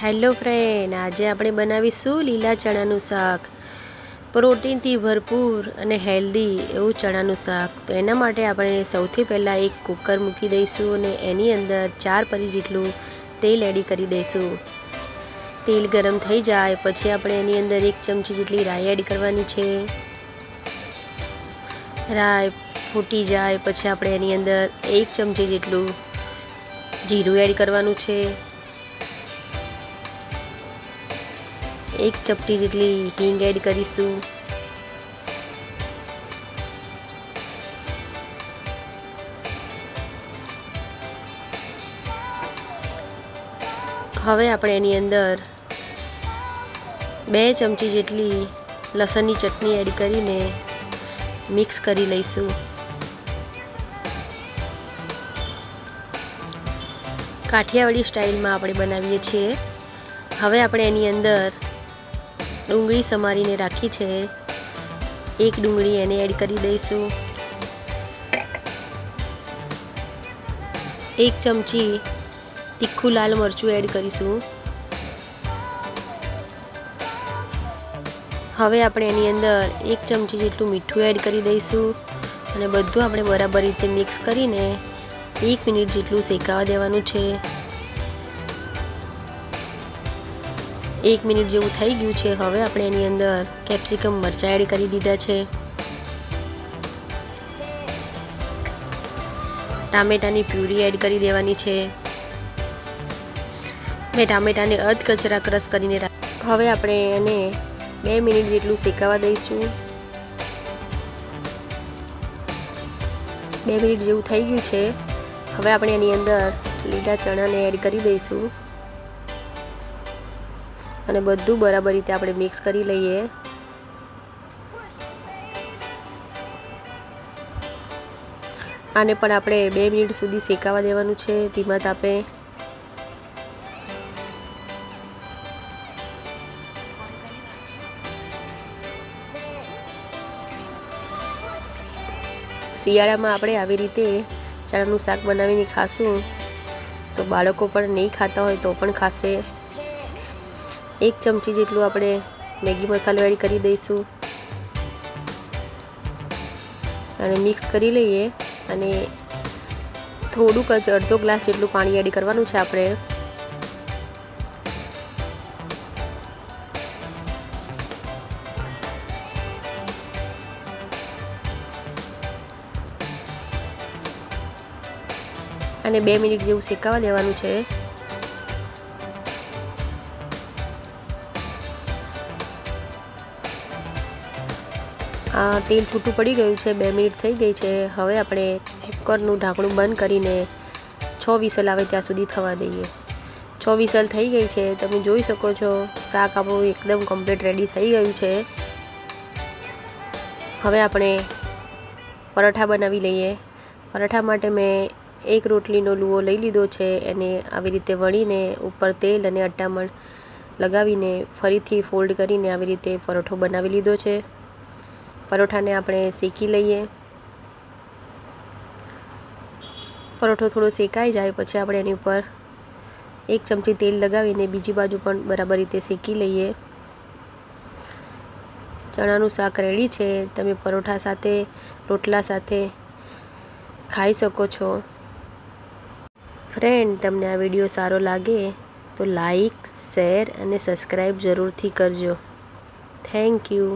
Hello friend, આજે આપણે બનાવીશું લીલા ચણાનું શાક. પ્રોટીનથી ભરપૂર અને હેલ્ધી એવું ચણાનું શાક. તો એના માટે આપણે સૌથી પહેલાં એક કુકર મૂકી દઈશું અને એની અંદર 4 પરી જેટલું તેલ એડ કરી દઈશું. તેલ ગરમ થઈ જાય પછી આપણે એની અંદર 1 ચમચી જેટલી રાઈ એડ કરવાની છે. રાઈ ફૂટી જાય પછી આપણે એની અંદર 1 ચમચી જેટલું જીરું એડ કરવાનું છે. 1 ચપટી જેટલી હિંગ એડ કરીશું. હવે આપણે એની અંદર 2 ચમચી જેટલી લસણની ચટણી એડ કરીને મિક્સ કરી લઈશું. કાઠિયાવાડી સ્ટાઇલમાં આપણે બનાવીએ છીએ. હવે આપણે એની અંદર ડુંગળી સમારીને રાખી છે, 1 ડુંગળી એને એડ કરી દઈશું. 1 ચમચી તીખું લાલ મરચું એડ કરીશું. હવે આપણે એની અંદર 1 ચમચી જેટલું મીઠું એડ કરી દઈશું અને બધું આપણે બરાબર રીતે મિક્સ કરીને 1 મિનિટ જેટલું શેકાવા દેવાનું છે. 1 મિનિટ જેવું થઈ ગયું છે. હવે આપણે એની અંદર કેપ્સિકમ મરચાં એડ કરી દીધા છે. ટામેટાની પ્યુરી એડ કરી દેવાની છે. મેં ટામેટાને અધ કચરા ક્રશ કરીને હવે આપણે એને 2 મિનિટ જેટલું શેકાવા દઈશું. 2 મિનિટ જેવું થઈ ગયું છે. હવે આપણે એની અંદર લીલા ચણાને એડ કરી દઈશું અને બધું બરાબર રીતે આપણે મિક્સ કરી લઈએ. આને પણ આપણે 2 મિનિટ સુધી શેકાવા દેવાનું છે ધીમા તાપે. શિયાળામાં આપણે આવી રીતે ચણાનું શાક બનાવીને ખાશું તો બાળકો પણ નહીં ખાતા હોય તો પણ ખાશે. 1 ચમચી જેટલું આપણે મેગી મસાલો એડ કરી દઈશું અને મિક્સ કરી લઈએ. અને થોડુંક જ અડધો ગ્લાસ જેટલું પાણી એડ કરવાનું છે આપણે. અને 2 મિનિટ જેવું શેકાવા દેવાનું છે. તેલ છૂટું પડી ગયું છે. 2 મિનિટ થઈ ગઈ છે. હવે આપણે કુકરનું ઢાંકણું બંધ કરીને 6 વિસલ આવે ત્યાં સુધી થવા દઈએ. 6 વિસલ થઈ ગઈ છે. તમે જોઈ શકો છો શાક આપણું એકદમ કમ્પ્લીટ રેડી થઈ ગયું છે. હવે આપણે પરોઠા બનાવી લઈએ. પરોઠા માટે મેં 1 રોટલીનો લુઓ લઈ લીધો છે. એને આવી રીતે વણીને ઉપર તેલ અને અટામણ લગાવીને ફરીથી ફોલ્ડ કરીને આવી રીતે પરોઠો બનાવી લીધો છે. પરોઠાને આપણે શેકી લઈએ. પરોઠો થોડો શેકાઈ જાય પછી આપણે એની ઉપર 1 ચમચી તેલ લગાવીને બીજી બાજુ પણ બરાબર રીતે શેકી લઈએ. ચણાનું શાક રેડી છે. તમે પરોઠા સાથે રોટલા સાથે ખાઈ શકો છો. ફ્રેન્ડ, તમને આ વિડીયો સારો લાગે તો લાઈક, શેર અને સબસ્ક્રાઈબ જરૂરથી કરજો. Thank you.